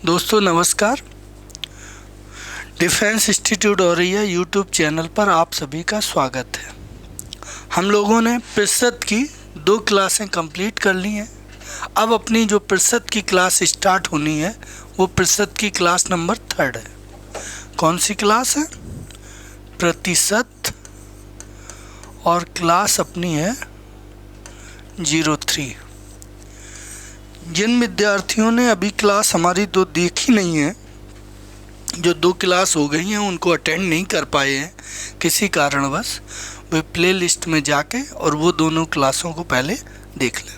दोस्तों नमस्कार। Defence institute हो रही है यूट्यूब चैनल पर आप सभी का स्वागत है। हम लोगों ने प्रतिशत की 2 क्लासें कंप्लीट कर ली हैं। अब अपनी जो प्रतिशत की क्लास स्टार्ट होनी है वो प्रतिशत की क्लास नंबर 3 है। कौन सी क्लास है? प्रतिशत, और क्लास अपनी है 03। जिन विद्यार्थियों ने अभी क्लास हमारी 2 देखी नहीं है, जो 2 क्लास हो गई हैं, उनको अटेंड नहीं कर पाए हैं किसी कारणवश, वे प्ले लिस्ट में जाके और वो दोनों क्लासों को पहले देख लें।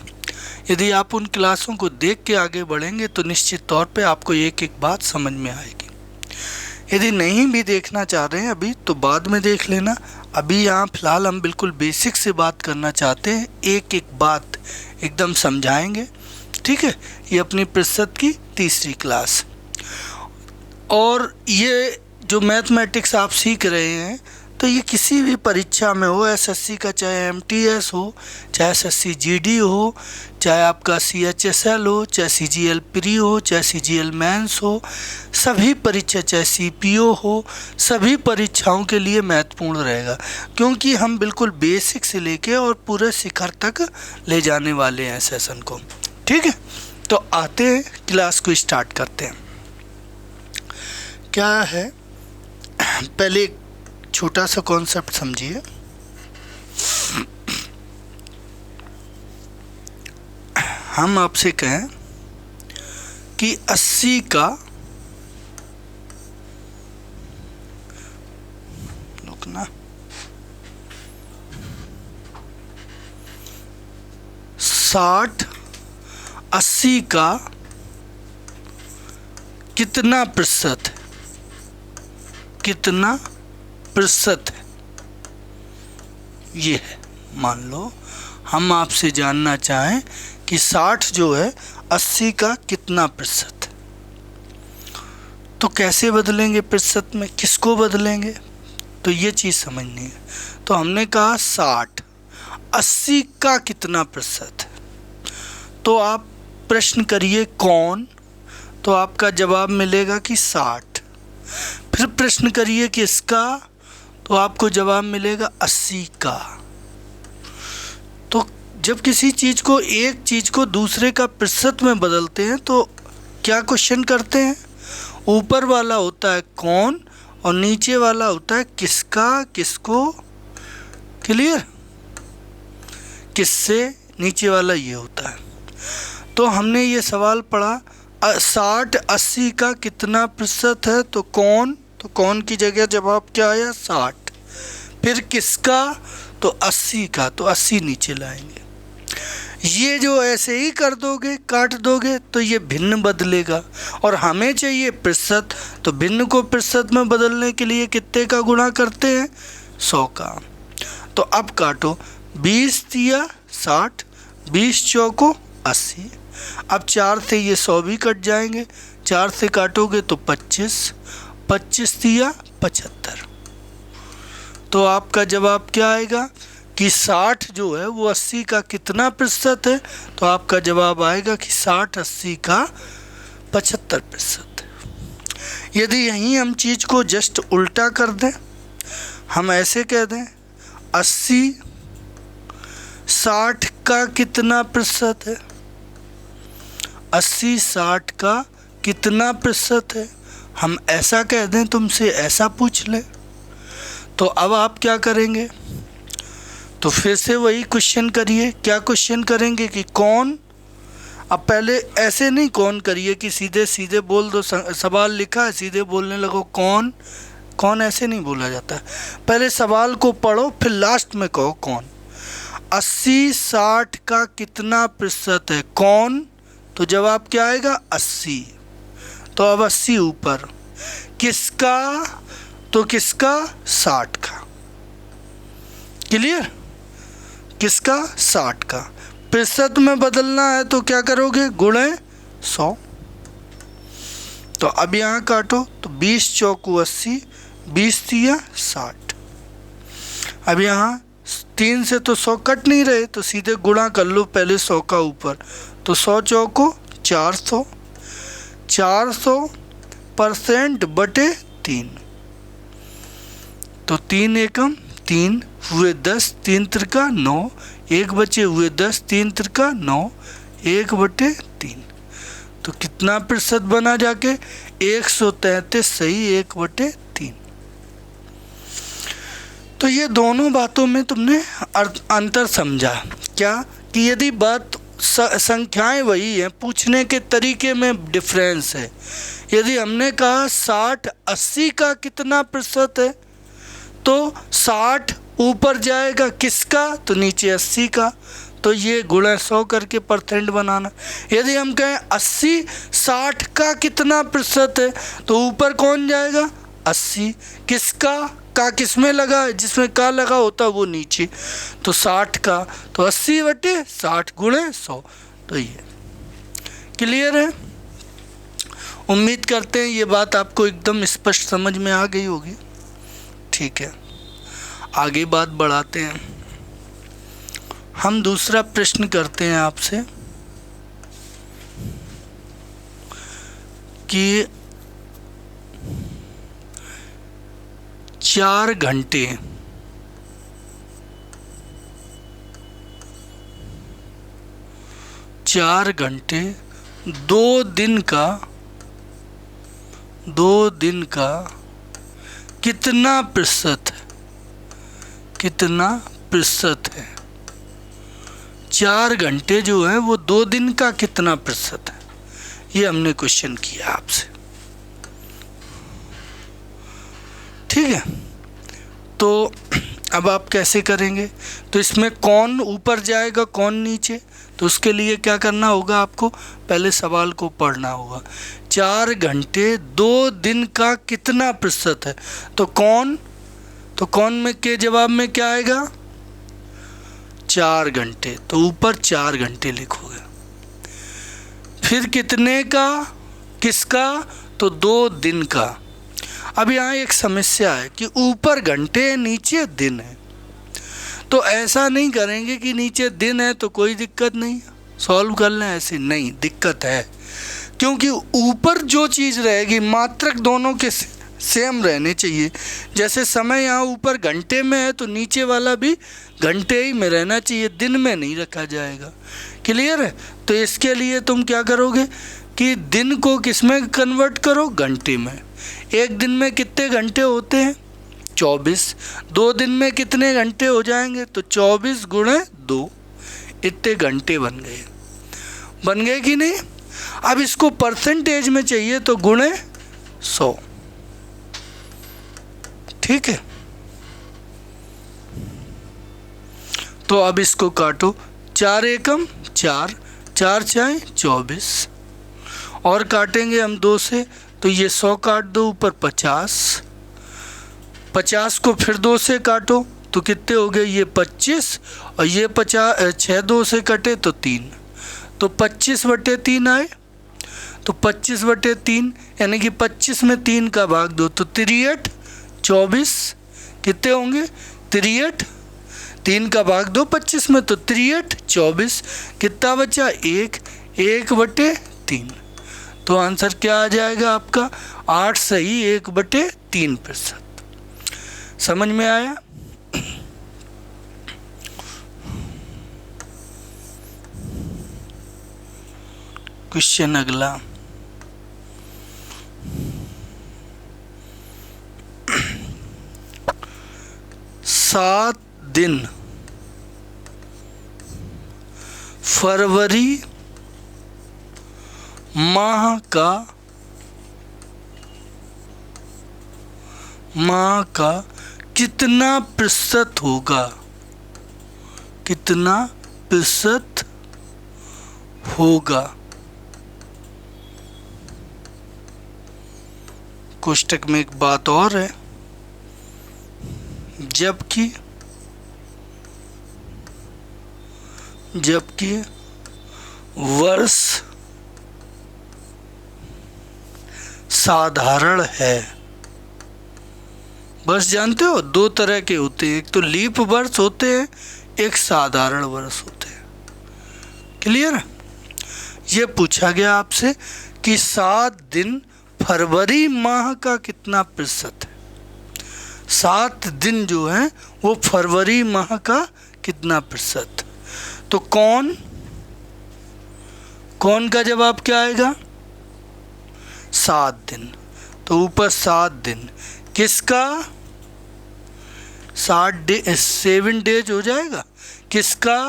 यदि आप उन क्लासों को देख के आगे बढ़ेंगे तो निश्चित तौर पे आपको एक एक बात समझ में आएगी। यदि नहीं भी देखना चाह रहे हैं अभी तो बाद में देख लेना। अभी यहाँ फ़िलहाल हम बिल्कुल बेसिक से बात करना चाहते हैं, एक एक बात एकदम समझाएंगे, ठीक है। ये अपनी प्रतिशत की 3री क्लास, और ये जो मैथमेटिक्स आप सीख रहे हैं तो ये किसी भी परीक्षा में हो, एसएससी का चाहे एमटीएस हो, चाहे एसएससी जीडी हो, चाहे आपका सीएचएसएल हो, चाहे सीजीएल प्री हो, चाहे सीजीएल मेंस हो, सभी परीक्षा, चाहे सीपीओ हो, सभी परीक्षाओं के लिए महत्वपूर्ण रहेगा, क्योंकि हम बिल्कुल बेसिक से लेके और पूरे शिखर तक ले जाने वाले हैं सेशन को, ठीक है। तो आते हैं क्लास को स्टार्ट करते हैं। क्या है, पहले एक छोटा सा कॉन्सेप्ट समझिए। हम आपसे कहें कि 80 का रुकना 60 80 का कितना प्रतिशत है? कितना प्रतिशत है ये है। मान लो हम आपसे जानना चाहें कि 60 जो है 80 का कितना प्रतिशत है, तो कैसे बदलेंगे प्रतिशत में, किसको बदलेंगे, तो ये चीज़ समझनी है। तो हमने कहा 60 80 का कितना प्रतिशत है, तो आप प्रश्न करिए कौन, तो आपका जवाब मिलेगा कि 60। फिर प्रश्न करिए किसका, तो आपको जवाब मिलेगा 80 का। तो जब किसी चीज़ को, एक चीज़ को दूसरे का प्रतिशत में बदलते हैं तो क्या क्वेश्चन करते हैं? ऊपर वाला होता है कौन और नीचे वाला होता है किसका, किसको। क्लियर? किससे, नीचे वाला ये होता है। तो हमने ये सवाल पढ़ा 60 80 का कितना प्रतिशत है, तो कौन की जगह जवाब क्या आया? 60। फिर किसका, तो 80 का, तो 80 नीचे लाएंगे। ये जो ऐसे ही कर दोगे, काट दोगे, तो ये भिन्न बदलेगा, और हमें चाहिए प्रतिशत, तो भिन्न को प्रतिशत में बदलने के लिए कितने का गुणा करते हैं? 100 का। तो अब काटो, 20 तिया 60, 20 चौको 80। अब 4 से ये 100 भी कट जाएंगे, 4 से काटोगे तो 25, 25 तिया 75। तो आपका जवाब क्या आएगा कि 60 जो है वो 80 का कितना प्रतिशत है, तो आपका जवाब आएगा कि 60 80 का 75%। यदि यहीं हम चीज़ को जस्ट उल्टा कर दें, हम ऐसे कह दें 80 60 का कितना प्रतिशत है, 80 60 का कितना प्रतिशत है, हम ऐसा कह दें, तुमसे ऐसा पूछ ले, तो अब आप क्या करेंगे? तो फिर से वही क्वेश्चन करिए। क्या क्वेश्चन करेंगे कि कौन। अब पहले ऐसे नहीं कौन करिए कि सीधे सीधे बोल दो, सवाल लिखा है सीधे बोलने लगो कौन। कौन ऐसे नहीं बोला जाता, पहले सवाल को पढ़ो फिर लास्ट में कहो कौन। 80 60 का कितना प्रतिशत है, कौन, तो जवाब क्या आएगा? 80। तो अब 80 ऊपर, किसका, तो किसका? 60 का। क्लियर? किसका? 60 का। प्रतिशत में बदलना है तो क्या करोगे? गुणे 100। तो अब यहाँ काटो, तो 20 चौको 80, 20 तिया 60। अब यहाँ 3 से तो 100 कट नहीं रहे, तो सीधे गुणा कर लो पहले 100 का ऊपर, तो 100 चौको 400, 400% बटे 3, तो 3 एकम 3 हुए 10, 3 त्रिका 9, 1 बचे हुए 10, 3 त्रिका 9, 1 बटे 3, तो कितना प्रतिशत बना जाके 133 सही 1 बटे 3। तो ये दोनों बातों में तुमने अंतर समझा क्या, कि यदि बात संख्याएं वही हैं, पूछने के तरीके में डिफरेंस है। यदि हमने कहा 60-80 का कितना प्रतिशत है, तो 60 ऊपर जाएगा किसका, तो नीचे 80 का, तो ये गुणा 100 करके परसेंट बनाना। यदि हम कहें 80-60 का कितना प्रतिशत है, तो ऊपर कौन जाएगा 80, किसका का किस में लगा है, जिसमें का लगा होता वो नीचे, तो 60 का, तो 80 बटे 60 गुणे 100। तो ये क्लियर है। उम्मीद करते हैं ये बात आपको एकदम स्पष्ट समझ में आ गई होगी। ठीक है, आगे बात बढ़ाते हैं। हम दूसरा प्रश्न करते हैं आपसे कि 4 घंटे 2 दिन का कितना प्रतिशत है, 4 घंटे जो है वो 2 दिन का कितना प्रतिशत है, ये हमने क्वेश्चन किया आपसे। ठीक है, तो अब आप कैसे करेंगे, तो इसमें कौन ऊपर जाएगा कौन नीचे, तो उसके लिए क्या करना होगा, आपको पहले सवाल को पढ़ना होगा। 4 घंटे 2 दिन का कितना प्रतिशत है, तो कौन में के जवाब में क्या आएगा 4 घंटे, तो ऊपर 4 घंटे लिखोगे। फिर कितने का, किसका, तो 2 दिन का। अब यहाँ एक समस्या है कि ऊपर घंटे है नीचे दिन है, तो ऐसा नहीं करेंगे कि नीचे दिन है तो कोई दिक्कत नहीं, सॉल्व कर लें, ऐसे नहीं, दिक्कत है। क्योंकि ऊपर जो चीज़ रहेगी मात्रक दोनों के सेम रहने चाहिए। जैसे समय यहाँ ऊपर घंटे में है तो नीचे वाला भी घंटे ही में रहना चाहिए, दिन में नहीं रखा जाएगा। क्लियर है। तो इसके लिए तुम क्या करोगे कि दिन को किस में कन्वर्ट करो, घंटे में। एक दिन में कितने घंटे होते हैं 24, 2 दिन में कितने घंटे हो जाएंगे, तो 24 गुणे 2, इतने घंटे बन गए कि नहीं। अब इसको परसेंटेज में चाहिए तो गुणे 100। ठीक है, तो अब इसको काटो, 4 एकम 4, 4 चाहे 24, और काटेंगे हम 2 से, तो ये 100 काट दो, ऊपर 50 को फिर 2 से काटो तो कितने हो गए, ये 25, और ये 6 2 से कटे तो 3, तो 25/3 आए, तो 25/3 यानी कि 25 में 3 का भाग दो, तो 63, 24 कितने होंगे 63, 3 का भाग दो 25 में, तो 63, 24 कितना बचा 1/3। तो आंसर क्या आ जाएगा आपका 8 सही 1/3%। समझ में आया। क्वेश्चन अगला, सात दिन फरवरी माह का कितना प्रतिशत होगा, कितना प्रतिशत होगा। कोष्टक में एक बात और है, जबकि वर्ष साधारण है। वर्ष जानते हो 2 तरह के होते हैं, एक तो लीप वर्ष होते हैं, एक साधारण वर्ष होते हैं। क्लियर। ये पूछा गया आपसे कि 7 दिन फरवरी माह का कितना प्रतिशत है। 7 दिन जो है वो फरवरी माह का कितना प्रतिशत। तो कौन का जवाब क्या आएगा? 7 दिन। तो ऊपर 7 दिन किसका? 7 डेज हो जाएगा। किसका?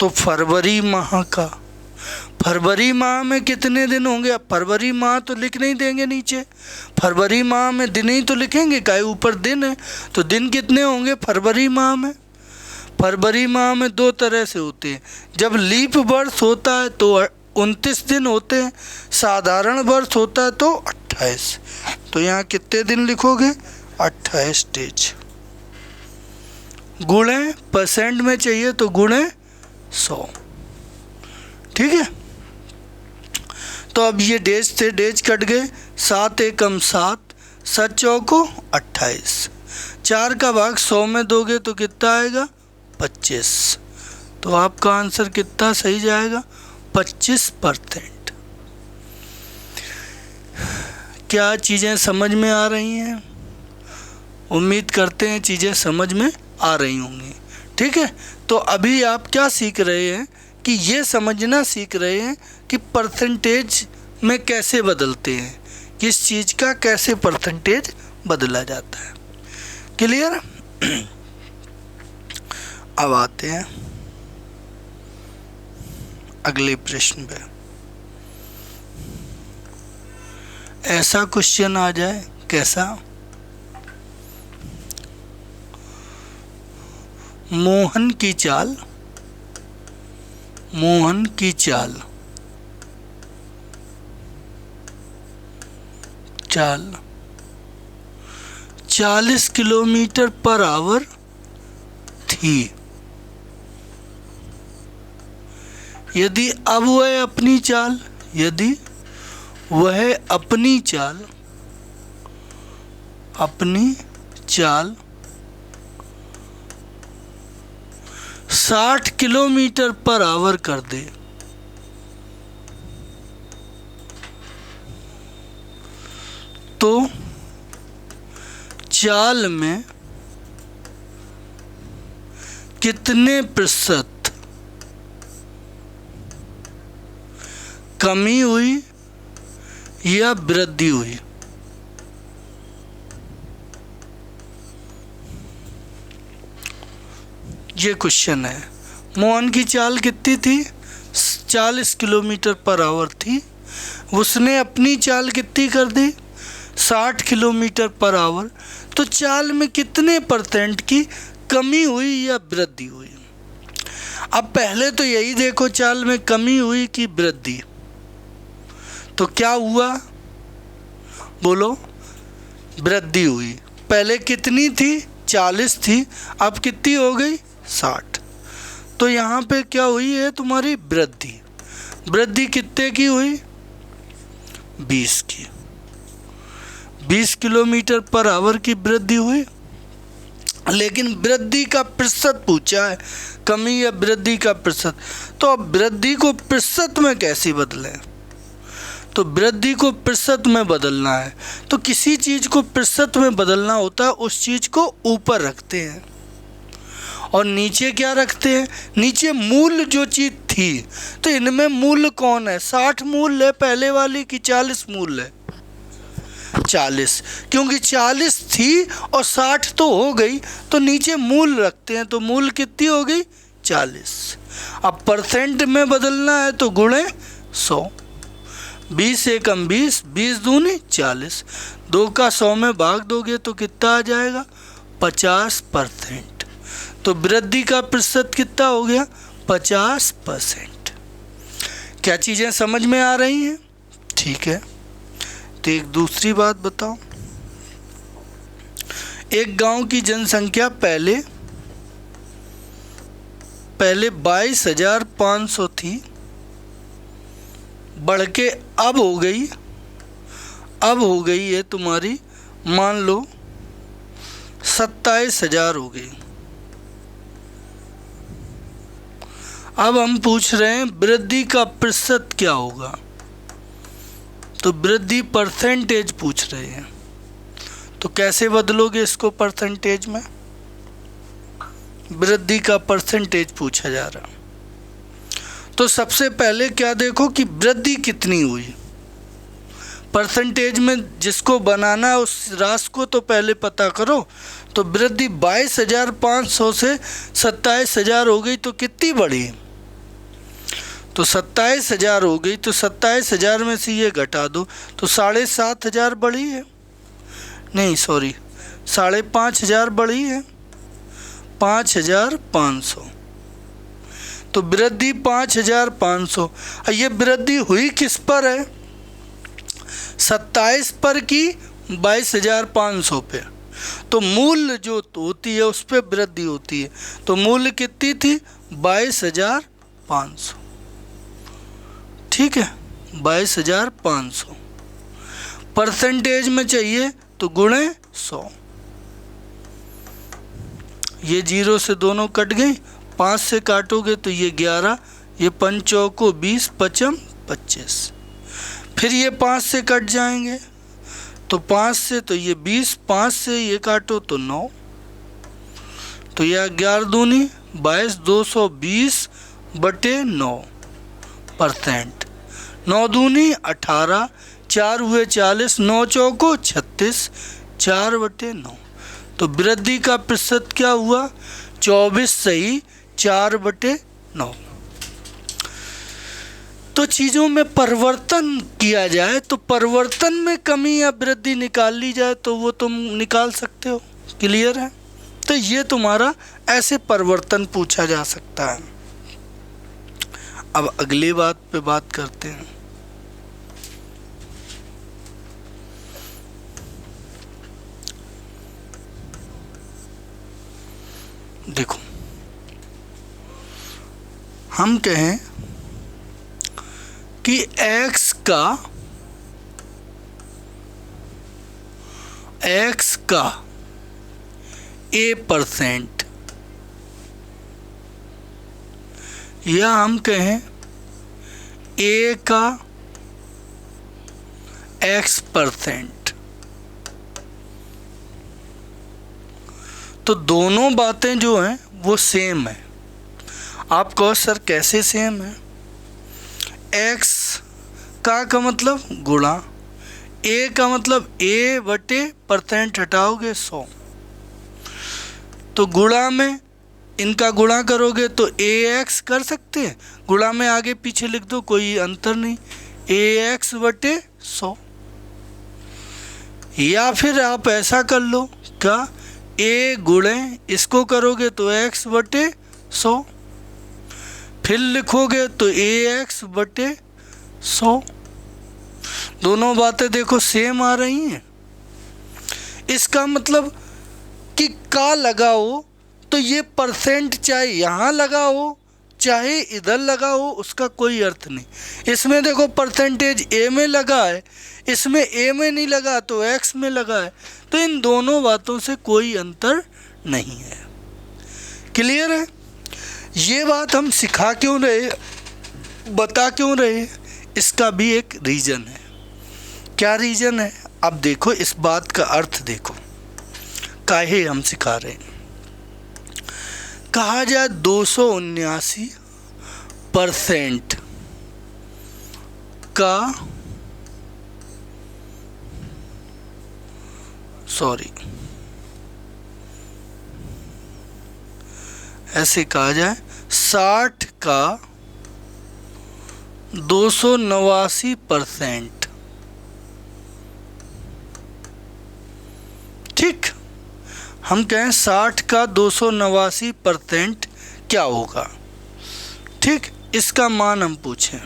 तो फरवरी माह का। फरवरी माह में कितने दिन होंगे? अब फरवरी माह तो लिख नहीं देंगे नीचे, फरवरी माह में दिन ही तो लिखेंगे, काहे ऊपर दिन है। तो दिन कितने होंगे फरवरी माह में? फरवरी माह में 2 तरह से होते हैं। जब लीप वर्ष होता है तो 29 दिन होते हैं, साधारण वर्ष होता है तो 28। तो यहाँ कितने दिन लिखोगे? 28 डेज। गुणे परसेंट में चाहिए तो गुणे 100। ठीक है। तो अब ये डेज थे, डेज कट गए। 7 एकम 7, 7 चौको 28। 4 का भाग 100 में दोगे तो कितना आएगा? 25। तो आपका आंसर कितना सही जाएगा? 25%। क्या चीज़ें समझ में आ रही हैं? उम्मीद करते हैं चीज़ें समझ में आ रही होंगी। ठीक है। तो अभी आप क्या सीख रहे हैं कि ये समझना सीख रहे हैं कि परसेंटेज में कैसे बदलते हैं, किस चीज़ का कैसे परसेंटेज बदला जाता है। क्लियर? अब आते हैं अगले प्रश्न पे। ऐसा क्वेश्चन आ जाए, कैसा? मोहन की चाल 40 किलोमीटर पर आवर थी। यदि अब वह अपनी चाल 60 किलोमीटर पर आवर कर दे, तो चाल में कितने प्रतिशत कमी हुई या वृद्धि हुई? ये क्वेश्चन है। मोहन की चाल कितनी थी? 40 किलोमीटर पर आवर थी। उसने अपनी चाल कितनी कर दी? 60 किलोमीटर पर आवर। तो चाल में कितने % की कमी हुई या वृद्धि हुई? अब पहले तो यही देखो, चाल में कमी हुई कि वृद्धि। तो क्या हुआ? बोलो। वृद्धि हुई। पहले कितनी थी? 40 थी, अब कितनी हो गई? 60। तो यहाँ पे क्या हुई है तुम्हारी? वृद्धि। वृद्धि कितने की हुई? 20 की। 20 किलोमीटर पर आवर की वृद्धि हुई। लेकिन वृद्धि का प्रतिशत पूछा है, कमी या वृद्धि का प्रतिशत। तो अब वृद्धि को प्रतिशत में कैसे बदलें? तो वृद्धि को प्रतिशत में बदलना है तो किसी चीज़ को प्रतिशत में बदलना होता है, उस चीज़ को ऊपर रखते हैं और नीचे क्या रखते हैं? नीचे मूल जो चीज़ थी। तो इनमें मूल कौन है? 60 मूल है पहले वाली की 40 मूल है? 40, क्योंकि 40 थी और 60 तो हो गई, तो नीचे मूल रखते हैं। तो मूल कितनी हो गई? 40। अब परसेंट में बदलना है तो गुणे 100। 20 एकम 20, 20 दूनी 40। 2 का 100 में भाग दोगे तो कितना आ जाएगा? 50%। तो वृद्धि का प्रतिशत कितना हो गया? 50%। क्या चीज़ें समझ में आ रही हैं? ठीक है। तो एक दूसरी बात बताओ। एक गांव की जनसंख्या पहले 22,500 थी, बढ़ के अब हो गई है तुम्हारी, मान लो 27,000 हो गई। अब हम पूछ रहे हैं वृद्धि का प्रतिशत क्या होगा, तो वृद्धि परसेंटेज पूछ रहे हैं। तो कैसे बदलोगे इसको परसेंटेज में, वृद्धि का परसेंटेज पूछा जा रहा। तो सबसे पहले क्या देखो कि वृद्धि कितनी हुई, परसेंटेज में जिसको बनाना है उस राशि को तो पहले पता करो। तो वृद्धि 22,500 से 27,000 हो गई, तो कितनी बढ़ी, तो 27,000 हो गई, तो 27,000 में से ये घटा दो तो 7,500 बढ़ी है, नहीं सॉरी 5,500 बढ़ी है, 5,500। तो वृद्धि 5,500। ये वृद्धि हुई किस पर है, 27 पर की 22,500 पे। तो मूल्य जो होती है उस पर वृद्धि होती है। तो मूल्य कितनी थी, 22,500। ठीक है, 22,500। परसेंटेज में चाहिए तो गुणे 100। ये 0 से दोनों कट गई, 5 से काटोगे तो ये 11, ये 5 चौको 20, 5 25। फिर ये 5 से कट जाएंगे तो 5 से तो ये 20, 5 से ये काटो तो 9, तो यह 11 दूनी 22, 220/9%। 9 दूनी 18, 4 हुए 40, 9 चौको 36, 4/9। तो वृद्धि का प्रतिशत क्या हुआ, 24 सही 4/9। तो चीज़ों में परिवर्तन किया जाए तो परिवर्तन में कमी या वृद्धि निकाल ली जाए तो वो तुम निकाल सकते हो। क्लियर है, तो ये तुम्हारा ऐसे परिवर्तन पूछा जा सकता है। अब अगली बात पे बात करते हैं। देखो, हम कहें कि x का a%, या हम कहें a का x%। तो दोनों बातें जो हैं वो सेम है। आप कहो सर कैसे सेम है, x का मतलब गुणा, a का मतलब a/% हटाओगे 100, तो गुणा में इनका गुणा करोगे तो ax कर सकते हैं, गुणा में आगे पीछे लिख दो कोई अंतर नहीं, ax/100। या फिर आप ऐसा कर लो, क्या a गुणे इसको करोगे तो x/100, फिर लिखोगे तो ax/100। दोनों बातें देखो सेम आ रही हैं। इसका मतलब कि का लगाओ तो ये परसेंट चाहे यहाँ लगाओ चाहे इधर लगाओ उसका कोई अर्थ नहीं। इसमें देखो परसेंटेज a में लगा है, इसमें a में नहीं लगा तो x में लगा है, तो इन दोनों बातों से कोई अंतर नहीं है। क्लियर है, ये बात हम सिखा क्यों रहे, बता क्यों रहे, इसका भी एक रीज़न है। क्या रीज़न है, अब देखो इस बात का अर्थ देखो, काहे हम सिखा रहे हैं। कहा जाए 279% का, सॉरी ऐसे कहा जाए 60 का 289%। ठीक, हम कहें 60 का 289% क्या होगा। ठीक, इसका मान हम पूछें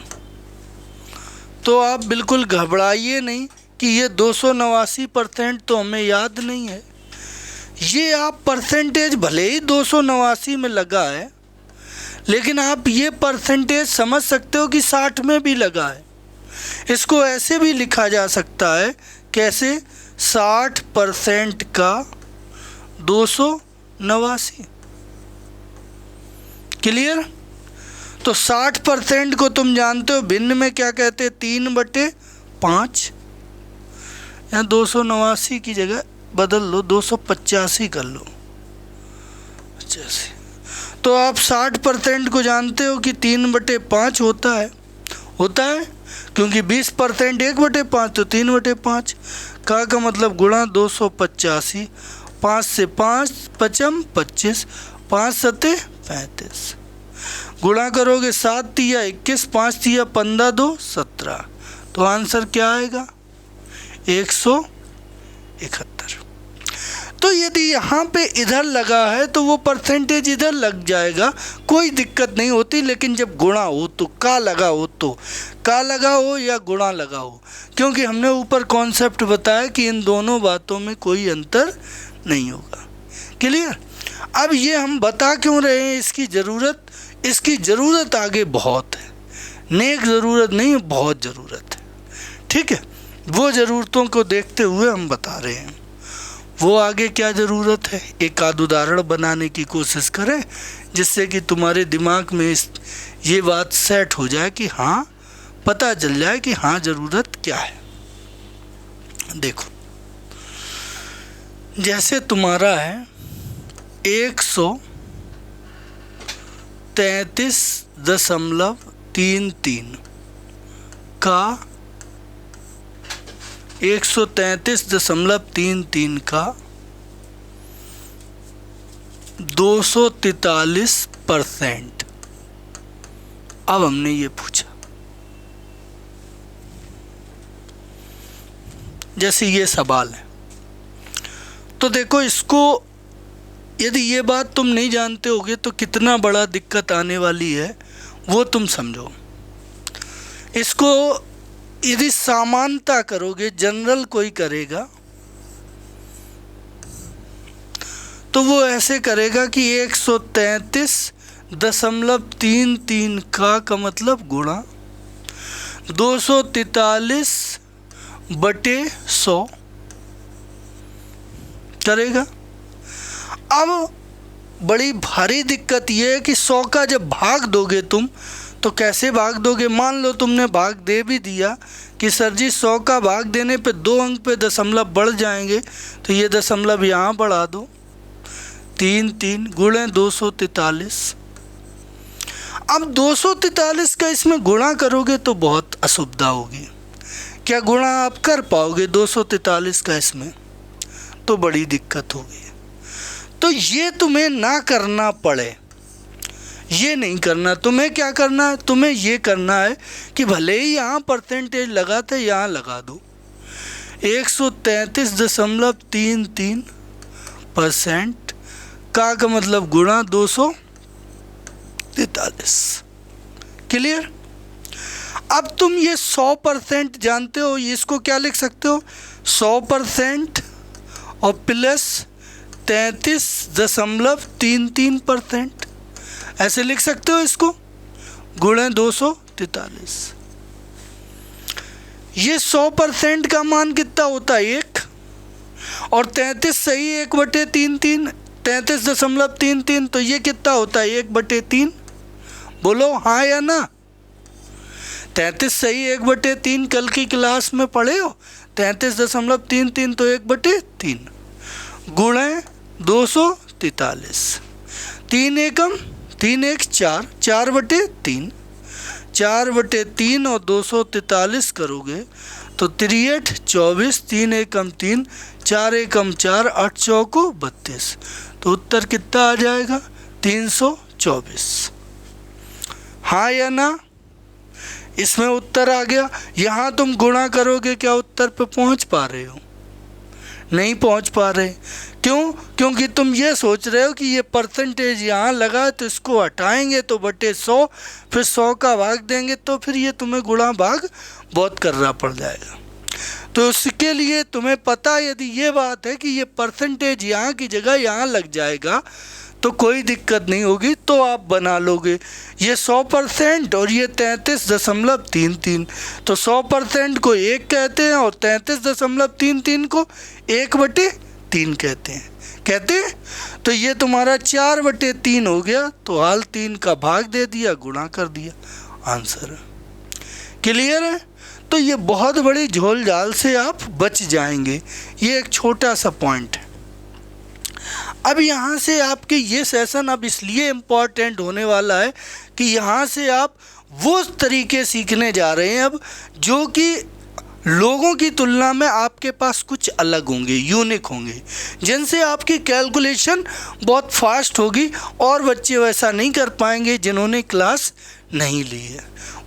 तो आप बिल्कुल घबराइए नहीं कि ये 289% तो हमें याद नहीं है। ये आप परसेंटेज भले ही 289 में लगा है, लेकिन आप ये परसेंटेज समझ सकते हो कि 60 में भी लगा है। इसको ऐसे भी लिखा जा सकता है, कैसे, 60% का 289। क्लियर, तो तो 60% को तुम जानते हो भिन्न में क्या कहते हैं, 3/5। यहाँ 289 की जगह बदल लो, 285 कर लो, 85। तो आप 60% को जानते हो कि 3/5 होता है क्योंकि 20% 1/5 तो 3/5 का मतलब गुणा 285। 5 से 5 पचम 25, 5 सते 35। गुणा करोगे 7 तिया 21, 5 तिया 15, 2 17। तो आंसर क्या आएगा, 171। तो यदि यहाँ पे इधर लगा है तो वो परसेंटेज इधर लग जाएगा, कोई दिक्कत नहीं होती। लेकिन जब गुणा हो तो का लगा हो, तो का लगा हो या गुणा लगा हो, क्योंकि हमने ऊपर कॉन्सेप्ट बताया कि इन दोनों बातों में कोई अंतर नहीं होगा। क्लियर। अब ये हम बता क्यों रहे हैं, इसकी ज़रूरत आगे बहुत है, नेक ज़रूरत नहीं, बहुत ज़रूरत है। ठीक है, वो ज़रूरतों को देखते हुए हम बता रहे हैं। वो आगे क्या ज़रूरत है, एक आध उदाहरण बनाने की कोशिश करें जिससे कि तुम्हारे दिमाग में ये बात सेट हो जाए कि हाँ, पता चल जाए कि हाँ ज़रूरत क्या है। देखो, जैसे तुम्हारा है 133.33 का 133.33 का 243%। अब हमने ये पूछा, जैसे ये सवाल है, तो देखो इसको यदि ये बात तुम नहीं जानते होगे तो कितना बड़ा दिक्कत आने वाली है वो तुम समझो। इसको यदि समानता करोगे, जनरल कोई करेगा तो वो ऐसे करेगा कि 133.33 का मतलब गुणा 243/100 करेगा। अब बड़ी भारी दिक्कत ये है कि 100 का जब भाग दोगे तुम तो कैसे भाग दोगे। मान लो तुमने भाग दे भी दिया कि सर जी 100 का भाग देने पे 2 अंक पे दशमलव बढ़ जाएंगे, तो ये दशमलव यहाँ बढ़ा दो, 3 गुणे 243। अब 243 का इसमें गुणा करोगे तो बहुत असुविधा होगी। क्या गुणा आप कर पाओगे 243 का इसमें? तो बड़ी दिक्कत होगी। तो ये तुम्हें ना करना पड़े, ये नहीं करना। तुम्हें क्या करना है, तुम्हें ये करना है कि भले ही यहाँ परसेंटेज लगाते यहाँ लगा दो 133.33% का मतलब गुणा 243। क्लियर। अब तुम ये 100% जानते हो, इसको क्या लिख सकते हो, 100% और प्लस 33.33%, ऐसे लिख सकते हो इसको, गुणे 243। ये 100% का मान कितना होता है, 1, और 33 सही 1/33, 33.33, तो ये कितना होता है 1/3। बोलो हाँ या ना। 33 सही 1/3 कल की क्लास में पढ़े हो, 33.33 तो 1/3 गुणे 243, 3 एकम 3 1 4, 4/3, 4/3 और 243 करोगे तो 3 24, 3 एकम 3, 4 एकम 4, 8 चौको 32। तो उत्तर कितना आ जाएगा, 324। हाँ या ना। इसमें उत्तर आ गया। यहाँ तुम गुणा करोगे, क्या उत्तर पे पहुँच पा रहे हो? नहीं पहुँच पा रहे। क्यों? क्योंकि तुम ये सोच रहे हो कि ये परसेंटेज यहाँ लगा तो इसको हटाएंगे तो बटे 100, फिर 100 का भाग देंगे तो फिर ये तुम्हें गुणा भाग बहुत करना पड़ जाएगा। तो उसके लिए तुम्हें पता, यदि ये बात है कि ये परसेंटेज यहाँ की जगह यहाँ लग जाएगा तो कोई दिक्कत नहीं होगी, तो आप बना लोगे। ये 100% और ये 33.33, तो 100% को 1 कहते हैं और 33.33 को 1/3 3 कहते हैं, कहते हैं। तो ये तुम्हारा 4/3 हो गया, तो हाल 3 का भाग दे दिया, गुणा कर दिया, आंसर है। क्लियर है? तो ये बहुत बड़ी झोल झाल से आप बच जाएंगे। ये एक छोटा सा पॉइंट है। अब यहाँ से आपके ये सेशन अब इसलिए इम्पॉर्टेंट होने वाला है कि यहाँ से आप वो तरीके सीखने जा रहे हैं अब, जो कि लोगों की तुलना में आपके पास कुछ अलग होंगे, यूनिक होंगे, जिनसे आपकी कैलकुलेशन बहुत फास्ट होगी और बच्चे वैसा नहीं कर पाएंगे जिन्होंने क्लास नहीं ली है।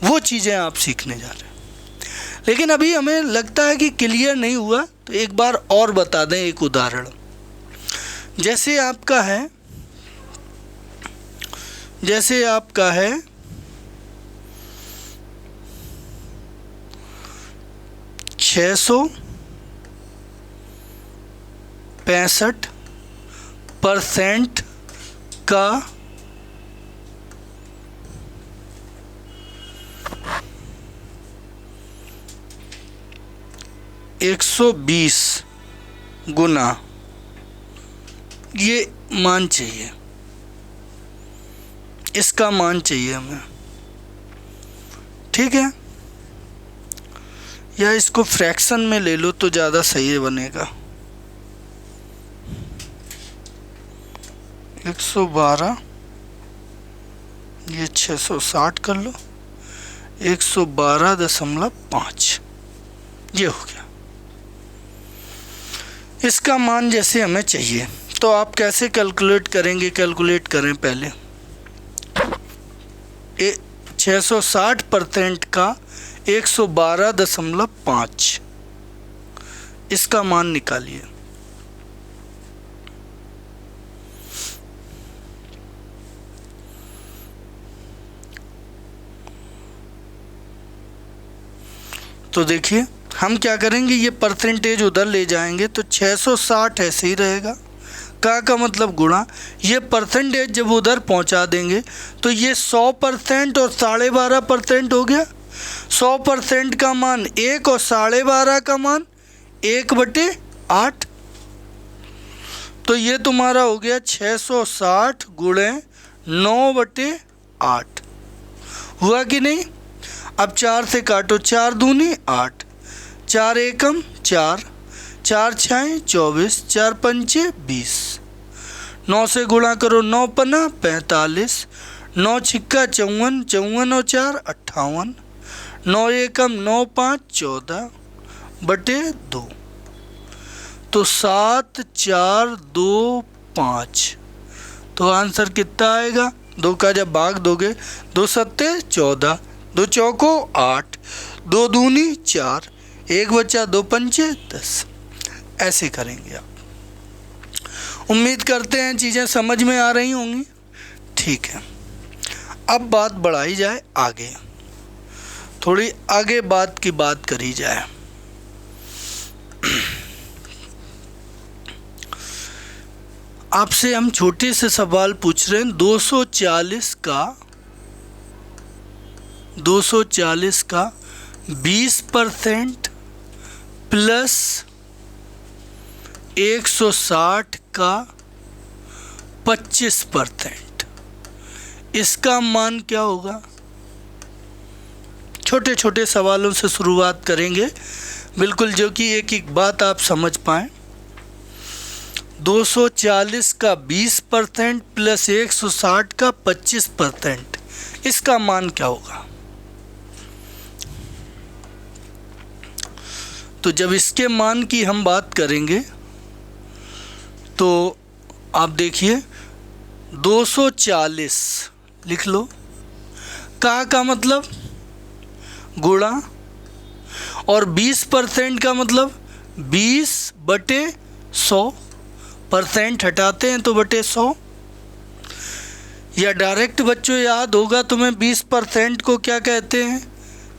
वो चीज़ें आप सीखने जा रहे हैं। लेकिन अभी हमें लगता है कि क्लियर नहीं हुआ, तो एक बार और बता दें एक उदाहरण। जैसे आपका है 665% का 120 गुना ये मान चाहिए, इसका मान चाहिए हमें, ठीक है? या इसको फ्रैक्शन में ले लो तो ज़्यादा सही बनेगा। 112 ये 660 कर लो, 112.5 ये हो गया। इसका मान जैसे हमें चाहिए, तो आप कैसे कैलकुलेट करेंगे? कैलकुलेट करें पहले 660% का 112.5 इसका मान निकालिए। तो देखिए हम क्या करेंगे, ये परसेंटेज उधर ले जाएंगे तो 660 ऐसे ही रहेगा, का मतलब गुणा, ये परसेंटेज जब उधर पहुंचा देंगे तो ये 100% और 12.5% हो गया। 100% का मान 1 और 12.5 का मान 1/8, तो ये तुम्हारा हो गया 660 गुणे 9/8। हुआ कि नहीं? अब 4 से काटो, 4 दूनी 8, 4 एकम 4, 4 छः 24, 4 पंचे 20, 9 से गुणा करो, 9 पन्ना 45, 9 छिक्का 54, 54 और 4 58, 9 एकम 9 5 14/2, तो 7 4 2 5। तो आंसर कितना आएगा? 2 का जब भाग दोगे, 2 सत्ते 14, 2 चौको 8, 2 दूनी 4, 1 बचा 2 पंचे 10। ऐसे करेंगे आप। उम्मीद करते हैं चीज़ें समझ में आ रही होंगी। ठीक है, अब बात बढ़ाई जाए आगे, थोड़ी आगे बात की बात करी जाए। आपसे हम छोटे से सवाल पूछ रहे हैं। 240 का 20% प्लस 160 का 25%, इसका मान क्या होगा? छोटे छोटे सवालों से शुरुआत करेंगे, बिल्कुल जो कि एक एक बात आप समझ पाएँ। 240 का 20% प्लस 160 का 25%, इसका मान क्या होगा? तो जब इसके मान की हम बात करेंगे तो आप देखिए 240 लिख लो, का मतलब गुणा, और 20% का मतलब 20/100, परसेंट हटाते हैं तो बटे 100। या डायरेक्ट बच्चों याद होगा तुम्हें 20% को क्या कहते हैं?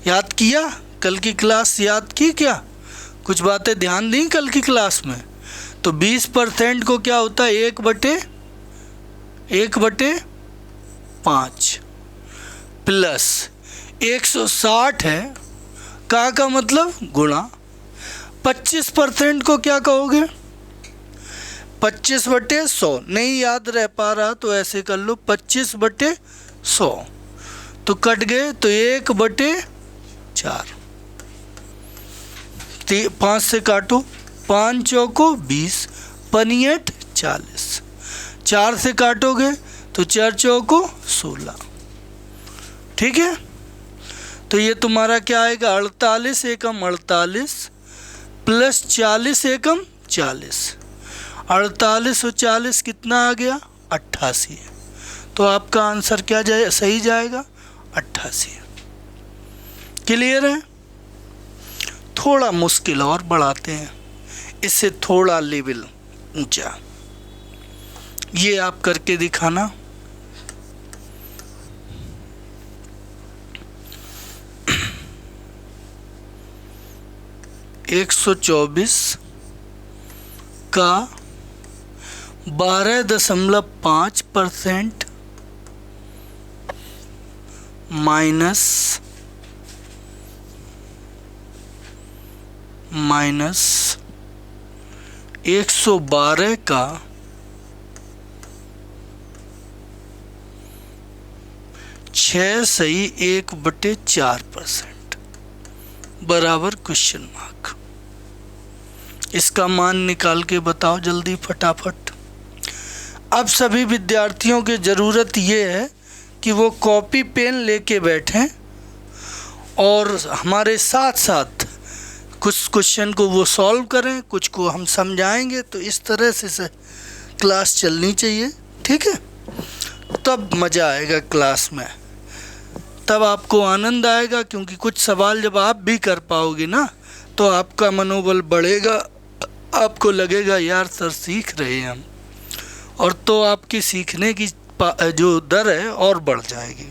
याद किया? कल की क्लास याद की क्या? कुछ बातें ध्यान दी कल की क्लास में? तो 20% को क्या होता है? 1/5 प्लस 160 है, का मतलब गुणा। 25% को क्या कहोगे? 25/100 नहीं याद रह पा रहा तो ऐसे कर लो 25/100, तो कट गए तो 1/4, 5 से काटो, 5 चौको 20, 5 40, 4 से काटोगे तो 4 चौको 16, ठीक है। तो ये तुम्हारा क्या आएगा 48 एकम 48 प्लस 40 एकम 40, 48 और 40 कितना आ गया 88, तो आपका आंसर क्या जाए सही जाएगा 88। क्लियर है। थोड़ा मुश्किल और बढ़ाते हैं, इससे थोड़ा लेवल ऊंचा, ये आप करके दिखाना। एक 124 का 12.5% माइनस 112 का 1/4% बराबर क्वेश्चन मार्क। इसका मान निकाल के बताओ जल्दी फटाफट। अब सभी विद्यार्थियों की ज़रूरत ये है कि वो कॉपी पेन लेके बैठें और हमारे साथ साथ कुछ क्वेश्चन को वो सॉल्व करें, कुछ को हम समझाएंगे। तो इस तरह से क्लास चलनी चाहिए, ठीक है। तब मज़ा आएगा क्लास में, तब आपको आनंद आएगा, क्योंकि कुछ सवाल जब आप भी कर पाओगे ना तो आपका मनोबल बढ़ेगा, आपको लगेगा यार सर सीख रहे हैं हम, और तो आपकी सीखने की जो दर है और बढ़ जाएगी।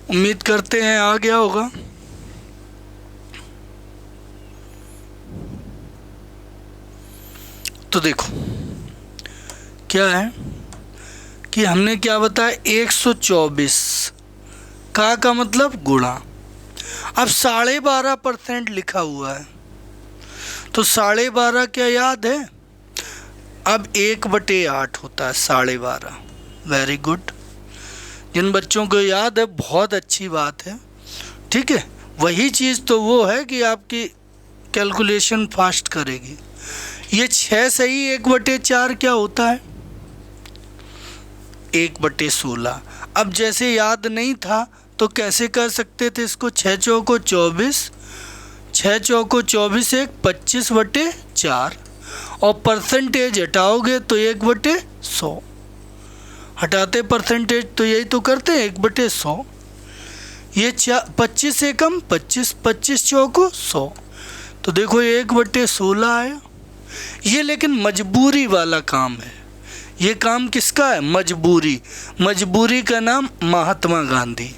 उम्मीद करते हैं आ गया होगा। तो देखो क्या है कि हमने क्या बताया 124 का मतलब गुणा। अब 12.5% लिखा हुआ है तो 12.5 क्या याद है, अब 1/8 होता है 12.5। वेरी गुड, जिन बच्चों को याद है बहुत अच्छी बात है, ठीक है। वही चीज़ तो वो है कि आपकी कैलकुलेशन फास्ट करेगी। ये 6 सही 1/4 क्या होता है 1/16। अब जैसे याद नहीं था तो कैसे कर सकते थे इसको, 6 चौको 24, 6 चौको 24 एक 25/4 और परसेंटेज हटाओगे तो 1/100, हटाते परसेंटेज तो यही तो करते हैं 1/100। ये 25 एकम 25, 25 चौको 100, तो देखो 1/16 आया। ये लेकिन मजबूरी वाला काम है, ये काम किसका है मजबूरी। मजबूरी का नाम महात्मा गांधी,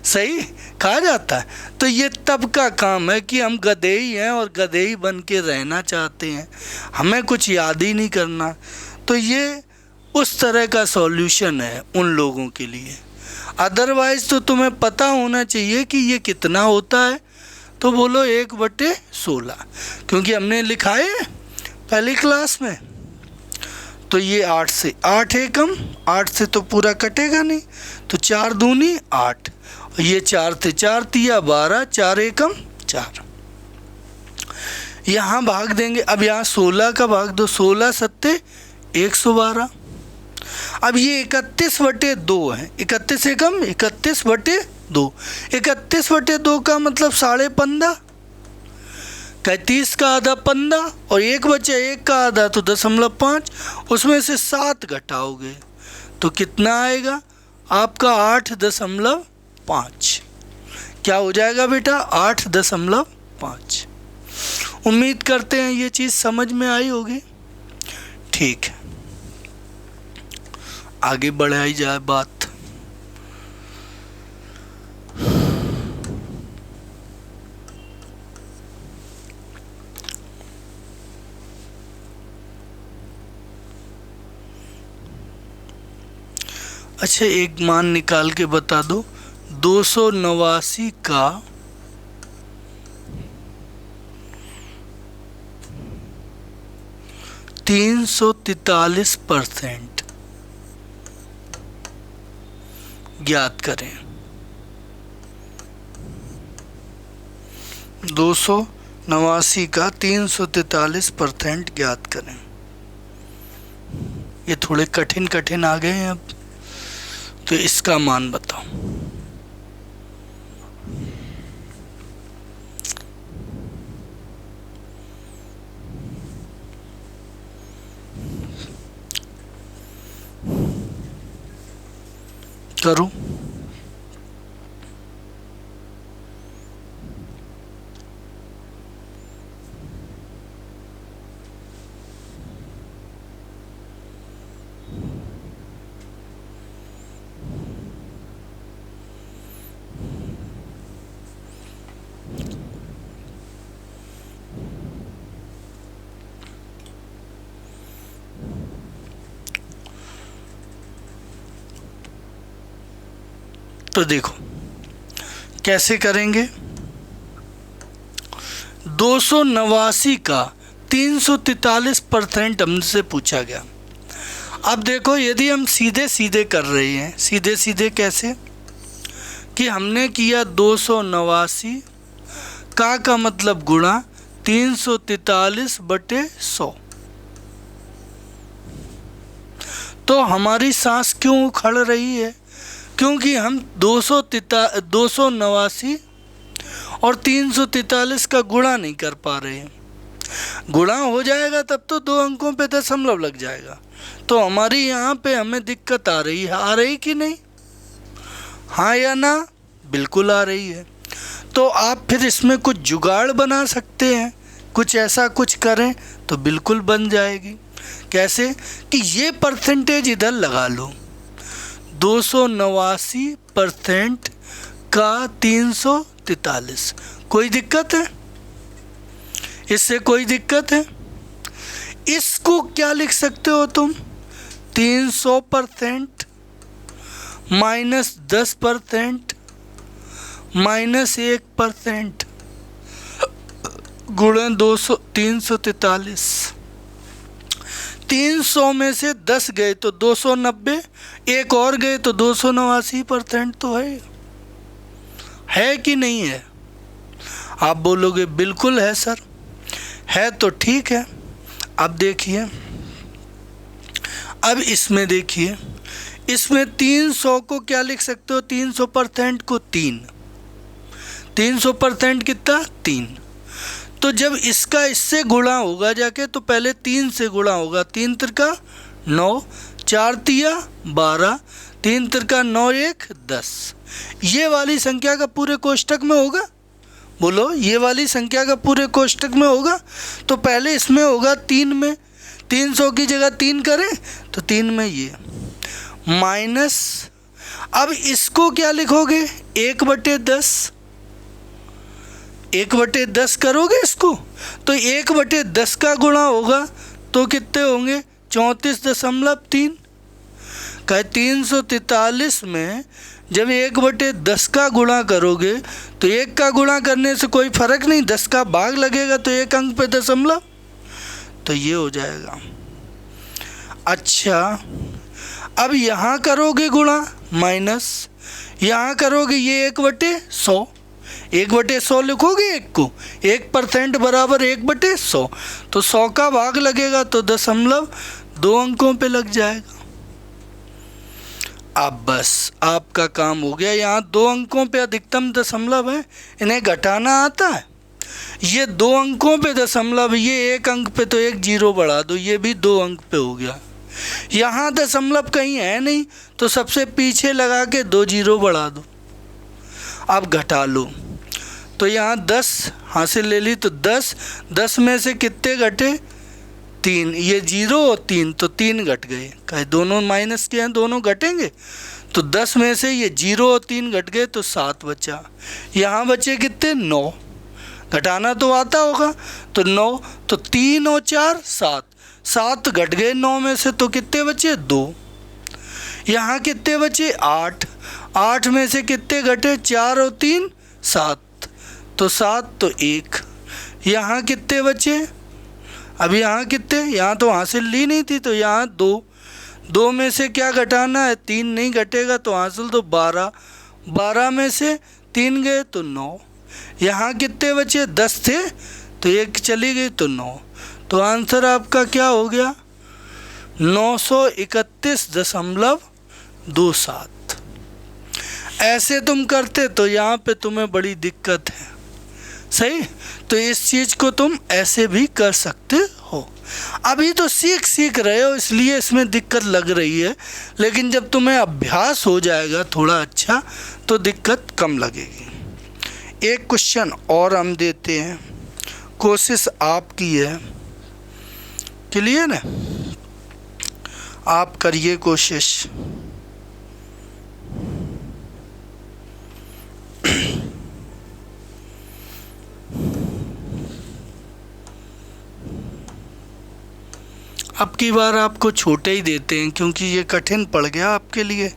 सही कहा जाता है। तो ये तब का काम है कि हम गधेई हैं और गधेई बन के रहना चाहते हैं, हमें कुछ याद ही नहीं करना। तो ये उस तरह का सॉल्यूशन है उन लोगों के लिए। अदरवाइज़ तो तुम्हें पता होना चाहिए कि ये कितना होता है, तो बोलो 1/16, क्योंकि हमने लिखा है पहली क्लास में। तो ये 8 से 8 एकम, 8 से तो पूरा कटेगा नहीं, तो 4 दूनी 8, ये 4 से 4 तिया 12, 4 एकम 4। यहाँ भाग देंगे, अब यहाँ 16 का भाग दो, 16 सत्ते 112। अब ये 31/2 है, 31 एकम 31/2, 31/2 का मतलब 15.5, 30 का आधा 15 और 1 बचा 1 का आधा तो 0.5, उसमें से 7 घटाओगे तो कितना आएगा आपका 8.5। क्या हो जाएगा बेटा 8.5। उम्मीद करते हैं ये चीज़ समझ में आई होगी, ठीक है, आगे बढ़ाई जाए बात। अच्छा, एक मान निकाल के बता दो, 289 का 343% ज्ञात करें। 289 का 343% ज्ञात करें। ये थोड़े कठिन कठिन आ गए हैं अब, तो इसका मान बताओ। करो। तो देखो कैसे करेंगे। 289 का 343% हमसे पूछा गया। अब देखो, यदि हम सीधे सीधे कर रहे हैं, सीधे सीधे कैसे कि हमने किया 289 का मतलब गुणा 343/100, तो हमारी सांस क्यों उखड़ रही है? क्योंकि हम 289 और 343 का गुणा नहीं कर पा रहे हैं। गुणा हो जाएगा तब तो 2 अंकों पे दशमलव लग जाएगा, तो हमारी यहाँ पे हमें दिक्कत आ रही है। आ रही कि नहीं? हाँ या ना? बिल्कुल आ रही है। तो आप फिर इसमें कुछ जुगाड़ बना सकते हैं, कुछ ऐसा कुछ करें तो बिल्कुल बन जाएगी। कैसे कि ये परसेंटेज इधर लगा लो, 289% का 343। कोई दिक्कत है? इससे कोई दिक्कत है? इसको क्या लिख सकते हो तुम? 300% माइनस 10% माइनस 1% गुणा 343। 300 में से 10 गए तो 290, एक और गए तो 289% तो है कि नहीं है? आप बोलोगे बिल्कुल है सर, है तो ठीक है। अब देखिए, अब इसमें देखिए, इसमें 300 को क्या लिख सकते हो? 300% को 3, 300% कितना? 3। तो जब इसका इससे गुणा होगा जाके, तो पहले 3 से गुणा होगा। 3 त्रिका 9, 4 तिया 12, 3 त्रिका 9, 1 10। ये वाली संख्या का पूरे कोष्टक में होगा? बोलो, ये वाली संख्या का पूरे कोष्टक में होगा? तो पहले इसमें होगा 3 में, 300 की जगह 3 करें तो 3 में ये माइनस। अब इसको क्या लिखोगे? 1/10, 1/10 करोगे इसको, तो 1/10 का गुणा होगा तो कितने होंगे? 34.3। कहे 343 में जब 1/10 का गुणा करोगे तो 1 का गुणा करने से कोई फर्क नहीं, 10 का भाग लगेगा तो 1 अंक पे दशमलव, तो ये हो जाएगा। अच्छा, अब यहाँ करोगे गुणा माइनस, यहाँ करोगे ये 1/100, 1/100 लिखोगे एक को, 1% बराबर 1/100, तो 100 का भाग लगेगा तो दशमलव 2 अंकों पे लग जाएगा। अब बस आपका काम हो गया। यहाँ 2 अंकों पे अधिकतम दशमलव है, इन्हें घटाना आता है। ये 2 अंकों पे दशमलव, ये 1 अंक पे तो 1 जीरो बढ़ा दो, ये भी 2 अंक पे हो गया। यहाँ दशमलव कहीं है नहीं तो सबसे पीछे लगा के 2 जीरो बढ़ा दो। अब घटा लो, तो यहाँ 10 हासिल ले ली, तो 10 में से कितने घटे? 3, ये 0 और 3, तो 3 घट गए, कहे दोनों माइनस के हैं, दोनों घटेंगे, तो 10 में से ये 0 और 3 घट गए तो 7 बचा। यहाँ बचे कितने? 9। घटाना तो आता होगा, तो 9, तो 3 और 4 7, 7 घट गए 9 में से, तो कितने बचे? 2। यहाँ कितने बचे? 8, 8 में से कितने घटे? 4 और 3 7, तो 7, तो 1। यहाँ कितने बचे? अब यहाँ कितने? यहाँ तो हासिल ली नहीं थी, तो यहाँ 2, 2 में से क्या घटाना है? 3 नहीं घटेगा, तो हासिल तो 12, 12 में से 3 गए तो 9। यहाँ कितने बचे? 10 थे, तो 1 चली गई तो 9, तो आंसर आपका क्या हो गया? 931.27। ऐसे तुम करते तो यहाँ पे तुम्हें बड़ी दिक्कत है, सही। तो इस चीज़ को तुम ऐसे भी कर सकते हो। अभी तो सीख रहे हो इसलिए इसमें दिक्कत लग रही है, लेकिन जब तुम्हें अभ्यास हो जाएगा थोड़ा अच्छा तो दिक्कत कम लगेगी। एक क्वेश्चन और हम देते हैं, कोशिश आपकी है, क्लियर है? आप करिए कोशिश। अब की बार आपको छोटे ही देते हैं क्योंकि ये कठिन पड़ गया आपके लिए।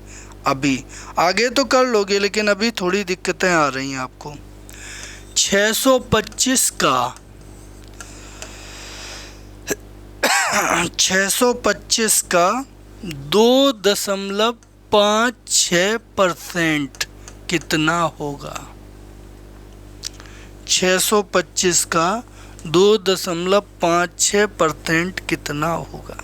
अभी आगे तो कर लोगे, लेकिन अभी थोड़ी दिक्कतें आ रही हैं आपको। 625 का 2.56% कितना होगा? 625 का 2.56% कितना होगा?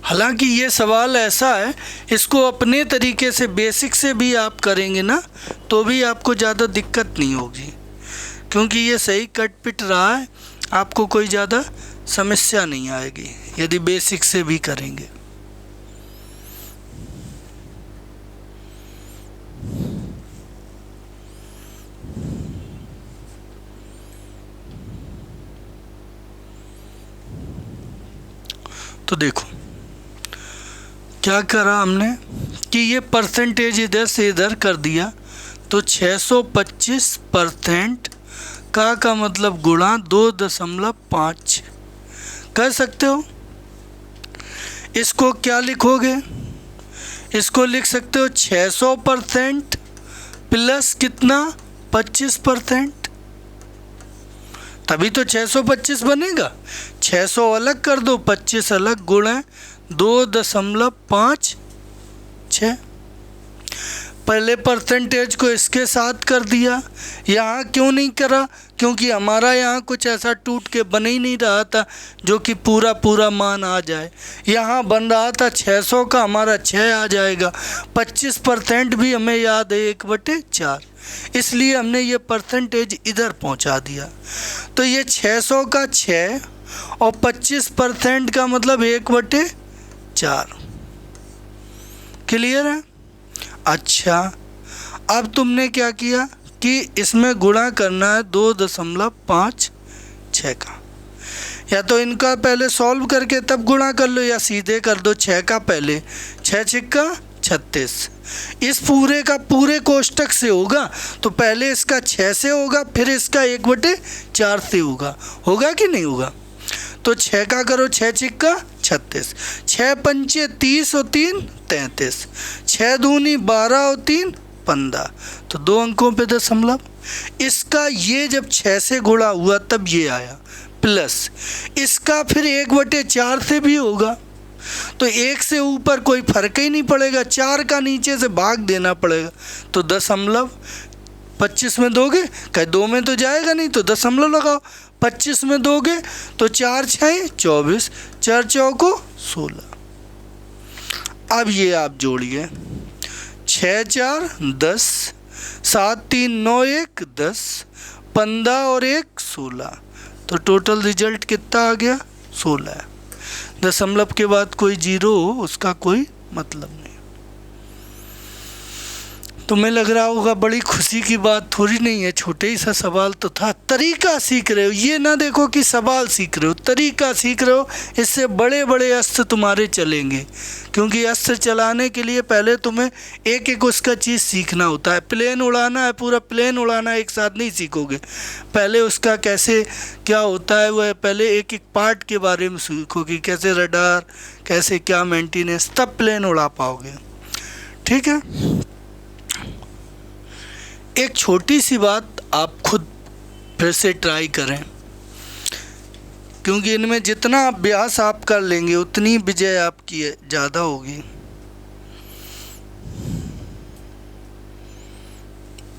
हालांकि ये सवाल ऐसा है, इसको अपने तरीके से बेसिक से भी आप करेंगे ना तो भी आपको ज़्यादा दिक्कत नहीं होगी, क्योंकि ये सही कट पिट रहा है, आपको कोई ज़्यादा समस्या नहीं आएगी यदि बेसिक से भी करेंगे। तो देखो क्या करा हमने कि ये परसेंटेज इधर से इधर कर दिया, तो 625% का मतलब गुणा 2.5 कर सकते हो। इसको क्या लिखोगे? इसको लिख सकते हो 600% प्लस कितना? 25%, तभी तो 625 बनेगा। 600 अलग कर दो, 25 अलग, गुणा 2.56। पहले परसेंटेज को इसके साथ कर दिया। यहाँ क्यों नहीं करा? क्योंकि हमारा यहाँ कुछ ऐसा टूट के बन ही नहीं रहा था जो कि पूरा पूरा मान आ जाए। यहाँ बन रहा था 600 का हमारा 6 आ जाएगा, 25% भी हमें याद है 1/4, इसलिए हमने ये परसेंटेज इधर पहुँचा दिया। तो ये 600 का 6 और 25% का मतलब 1/4। क्लियर है? अच्छा, अब तुमने क्या किया कि इसमें गुणा करना है 2.56 का। या तो इनका पहले सॉल्व करके तब गुणा कर लो, या सीधे कर दो 6 का पहले, 6 छिक्का 36। इस पूरे का पूरे कोष्टक से होगा, तो पहले इसका 6 से होगा, फिर इसका 1/4 से होगा कि नहीं होगा? तो 6 का करो, 6 छिक्का 36, 6 पंचे 30 और 3 33, 6 दूनी 12 और 3 15, तो 2 अंकों पे दशमलव। इसका ये जब 6 से गुणा हुआ तब ये आया, प्लस इसका फिर 1/4 से भी होगा, तो 1 से ऊपर कोई फर्क ही नहीं पड़ेगा, 4 का नीचे से भाग देना पड़ेगा, तो दशमलव। 25 में दोगे, कहे 2 में तो जाएगा नहीं, तो दशमलव लगाओ। 25 में दोगे तो 4 6 24, 4 चौको 16। अब ये आप जोड़िए, 6 4 10, 7 3 9 1 10, 15 और 1 16, तो टोटल रिजल्ट कितना आ गया? 16। दशमलव के बाद कोई जीरो हो उसका कोई मतलब नहीं। तुम्हें लग रहा होगा बड़ी खुशी की बात थोड़ी नहीं है, छोटे ही सा सवाल तो था। तरीका सीख रहे हो, ये ना देखो कि सवाल सीख रहे हो, तरीका सीख रहे हो। इससे बड़े बड़े अस्त्र तुम्हारे चलेंगे, क्योंकि अस्त्र चलाने के लिए पहले तुम्हें एक एक उसका चीज़ सीखना होता है। प्लेन उड़ाना है, पूरा प्लेन उड़ाना एक साथ नहीं सीखोगे, पहले उसका कैसे क्या होता है वह पहले एक एक पार्ट के बारे में सीखोगे, कैसे रडार, कैसे क्या मेंटेनेंस, तब प्लेन उड़ा पाओगे। ठीक है, एक छोटी सी बात आप खुद फिर से ट्राई करें, क्योंकि इनमें जितना अभ्यास आप कर लेंगे उतनी विजय आपकी ज़्यादा होगी।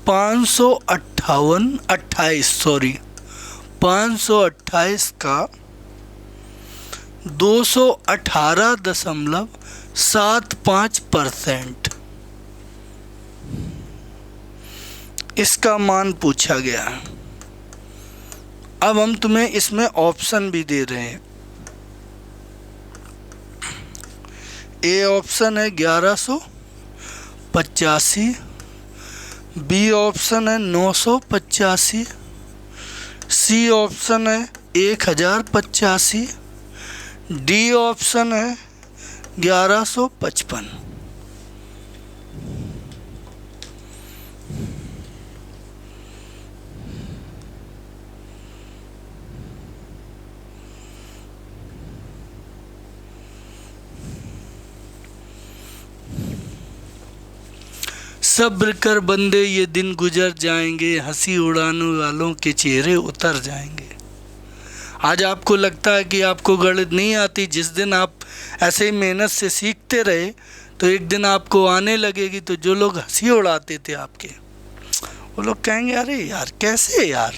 528 का 218.75%, इसका मान पूछा गया। अब हम तुम्हें इसमें ऑप्शन भी दे रहे हैं। ए ऑप्शन है 1185, बी ऑप्शन है 985, सी ऑप्शन है 1085, डी ऑप्शन है 1155। सब्र कर बंदे ये दिन गुजर जाएंगे, हंसी उड़ाने वालों के चेहरे उतर जाएंगे। आज आपको लगता है कि आपको गणित नहीं आती, जिस दिन आप ऐसे ही मेहनत से सीखते रहे तो एक दिन आपको आने लगेगी। तो जो लोग हंसी उड़ाते थे आपके, वो लोग कहेंगे अरे यार कैसे यार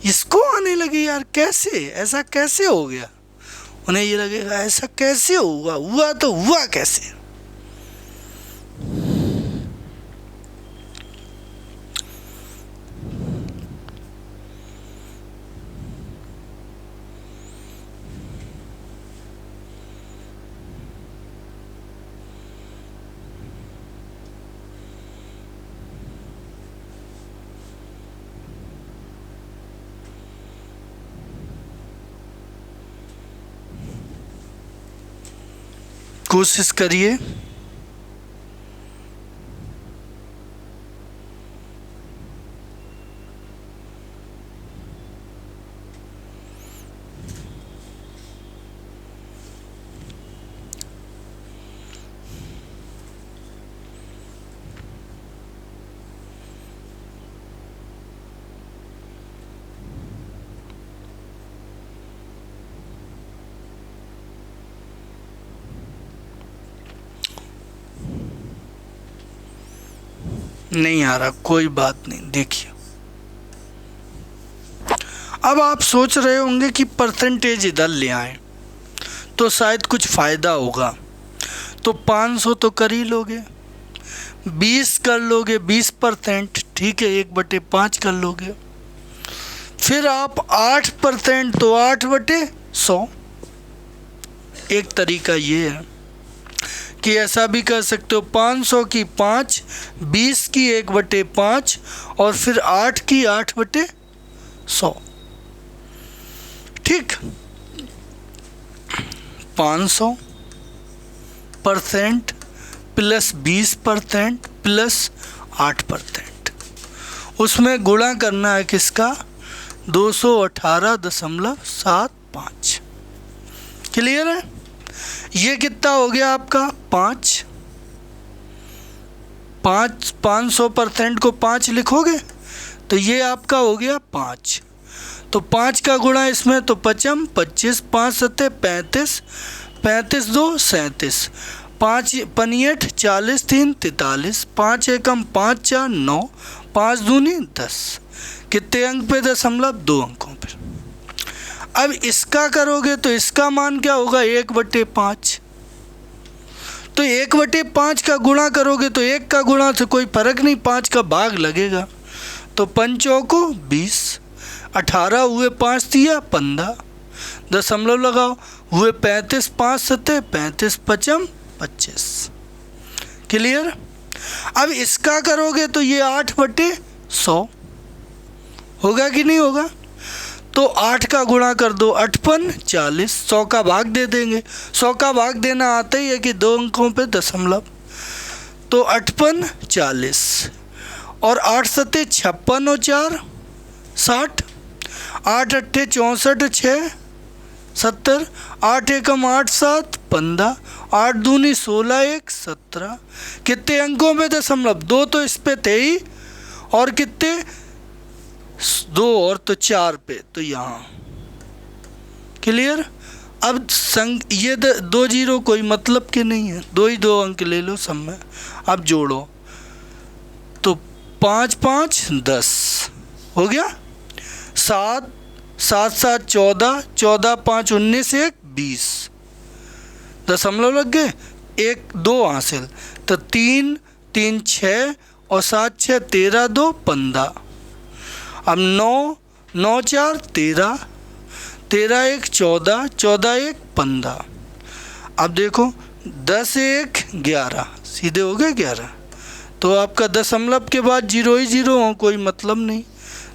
इसको आने लगी यार, कैसे ऐसा कैसे हो गया। उन्हें ये लगेगा ऐसा कैसे होगा, हुआ तो हुआ कैसे। कोशिश करिए। नहीं आ रहा, कोई बात नहीं। देखिए, अब आप सोच रहे होंगे कि परसेंटेज इधर ले आए तो शायद कुछ फ़ायदा होगा। तो 500 तो कर ही लोगे, 20 कर लोगे, 20%, ठीक है, 1/5 कर लोगे। फिर आप 8%, तो 8/100। एक तरीका ये है कि ऐसा भी कर सकते हो, 500 की 5, 20 की 1/5 और फिर 8 की 8/100। ठीक, 500% प्लस 20% प्लस 8%, उसमें गुणा करना है किसका? 218.75। क्लियर है? ये कितना हो गया आपका? 5। 500% को 5 लिखोगे तो ये आपका हो गया 5। तो 5 का गुणा इसमें तो 5 25, 5 7 35, 35 2 37, 5 5 40 3 43, 5 एकम 5 4 9, 5 दूनी 10। कितने अंक पे? दशमलव 2 अंकों पे। अब इसका करोगे तो इसका मान क्या होगा? 1/5। तो 1/5 का गुणा करोगे तो 1 का गुणा से कोई फर्क नहीं, 5 का भाग लगेगा। तो 5 चौको 20, 18 हुए 5 तिया 15, दशमलव लगाओ, हुए 35, 5 सत्ते 35, 55 25। क्लियर? अब इसका करोगे तो ये 8/100 होगा कि नहीं होगा? तो 8 का गुणा कर दो, 8×5 40, 100 का भाग दे देंगे। 100 का भाग देना आता ही है कि 2 अंकों पे दशमलव। तो 8×5 40 और 8 सत्ते 56 और 4 60, 8 अट्ठे 64, 6 70, 8 एकम 8 7 15, 8 दूनी 16 1 17। कितने अंकों पे दशमलव? 2 तो इस पे थे ही, और कितने? 2 और तो 4 पे, तो यहाँ। क्लियर? अब ये 2 जीरो कोई मतलब के नहीं है, 2 ही 2 अंक ले लो सब में। अब जोड़ो तो 5 5 10 हो गया, 7 7 7 14, 14 5 19 1 20, दशमलव लग गए, 1 2 हासिल। तो 3 3 6 और 7 6 13 2 15। अब 9 9 4 13, 13 1 14, 14 1 15। अब देखो 10 1 11, सीधे हो गए 11। तो आपका दशमलव के बाद 0 ही 0 हो, कोई मतलब नहीं।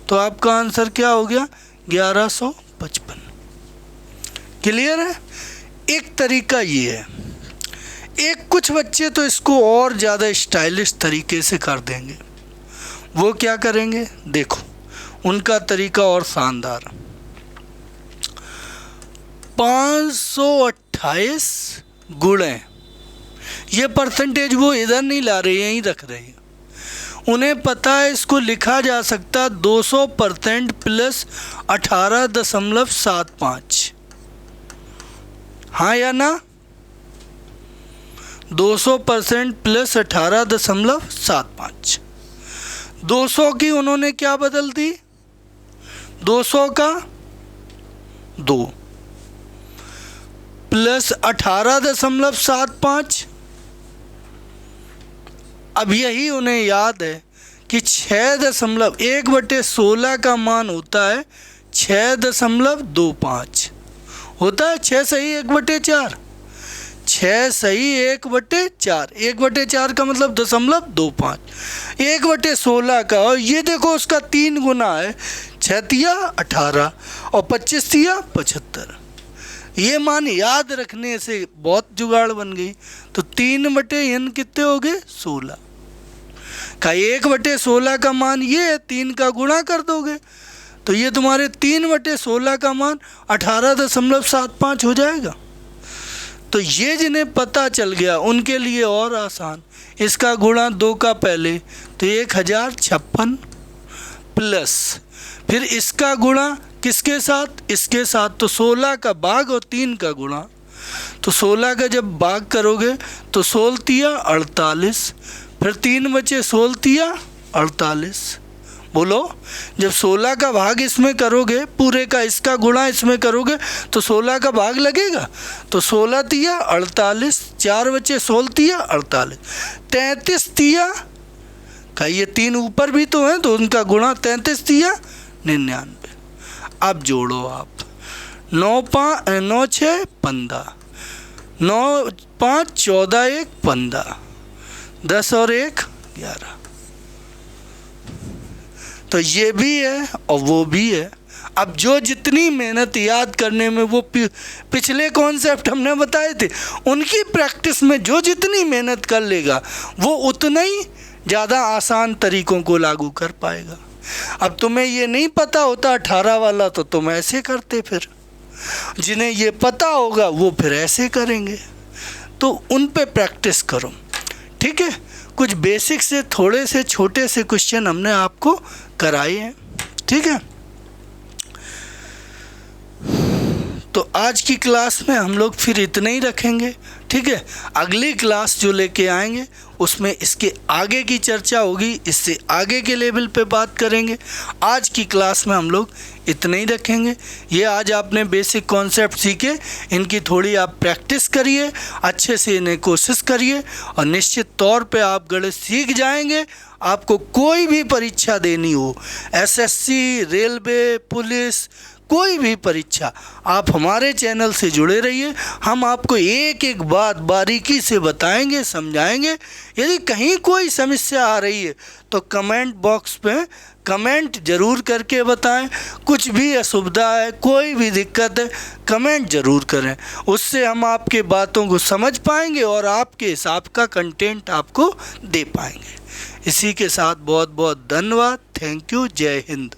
तो आपका आंसर क्या हो गया? 1155। क्लियर है? एक तरीका ये है। एक कुछ बच्चे तो इसको और ज़्यादा स्टाइलिश तरीके से कर देंगे। वो क्या करेंगे? देखो उनका तरीका और शानदार। 528 गुणे, ये परसेंटेज वो इधर नहीं ला रहे, यहीं रख रहे हैं। उन्हें पता है इसको लिखा जा सकता 200% प्लस 18.75। हाँ या ना? 200% प्लस 18.75। 200 की उन्होंने क्या बदल दी? 200 का 2 प्लस 18.75। अब यही उन्हें याद है कि 6.1/16 का मान होता है 6.25 होता है। 6 सही 1/4, 6 सही 1/4, 1/4 का मतलब 0.25, 1/16 का। और ये देखो उसका 3 गुना है, 6 तिया 18 और 25 तिया 75। ये मान याद रखने से बहुत जुगाड़ बन गई। तो 3/n कितने हो गए? 16 का 1/16 का मान ये है, 3 का गुणा कर दोगे तो ये तुम्हारे 3/16 का मान 18.75 हो जाएगा। तो ये जिन्हें पता चल गया उनके लिए और आसान। इसका गुणा 2 का पहले तो 1056 प्लस फिर इसका गुणा किसके साथ? इसके साथ। तो 16 का भाग और 3 का गुणा। तो 16 का जब भाग करोगे तो 16 तिया 48, फिर 3 बचे 16 तिया 48। बोलो, जब 16 का भाग इसमें करोगे पूरे का, इसका गुणा इसमें करोगे तो 16 का भाग लगेगा। तो 16 तिया 48, 4 बचे 16 तिया 48, 33 तिया का ये 3 ऊपर भी तो हैं तो उनका गुणा 33 तिया 99। अब जोड़ो आप 9 6 15, 9 5 14 1 15, 10 और 1 11। तो ये भी है और वो भी है। अब जो जितनी मेहनत याद करने में, वो पिछले कॉन्सेप्ट हमने बताए थे, उनकी प्रैक्टिस में जो जितनी मेहनत कर लेगा वो उतना ही ज़्यादा आसान तरीकों को लागू कर पाएगा। अब तुम्हें ये नहीं पता होता 18 वाला तो तुम ऐसे करते, फिर जिन्हें ये पता होगा वो फिर ऐसे करेंगे। तो उन पे प्रैक्टिस करो, ठीक है। कुछ बेसिक से थोड़े से छोटे से क्वेश्चन हमने आपको कराए हैं, ठीक है। तो आज की क्लास में हम लोग फिर इतने ही रखेंगे, ठीक है। अगली क्लास जो लेके आएंगे उसमें इसके आगे की चर्चा होगी, इससे आगे के लेवल पे बात करेंगे। आज की क्लास में हम लोग इतने ही रखेंगे। ये आज आपने बेसिक कॉन्सेप्ट सीखे, इनकी थोड़ी आप प्रैक्टिस करिए, अच्छे से इन्हें कोशिश करिए और निश्चित तौर पे आप गणित सीख जाएंगे। आपको कोई भी परीक्षा देनी हो, एसएससी, रेलवे, पुलिस, कोई भी परीक्षा, आप हमारे चैनल से जुड़े रहिए। हम आपको एक एक बात बारीकी से बताएंगे, समझाएंगे। यदि कहीं कोई समस्या आ रही है तो कमेंट बॉक्स पे कमेंट ज़रूर करके बताएं। कुछ भी असुविधा है, कोई भी दिक्कत है, कमेंट ज़रूर करें। उससे हम आपके बातों को समझ पाएंगे और आपके हिसाब का कंटेंट आपको दे पाएंगे। इसी के साथ बहुत बहुत धन्यवाद। Thank you. जय हिंद।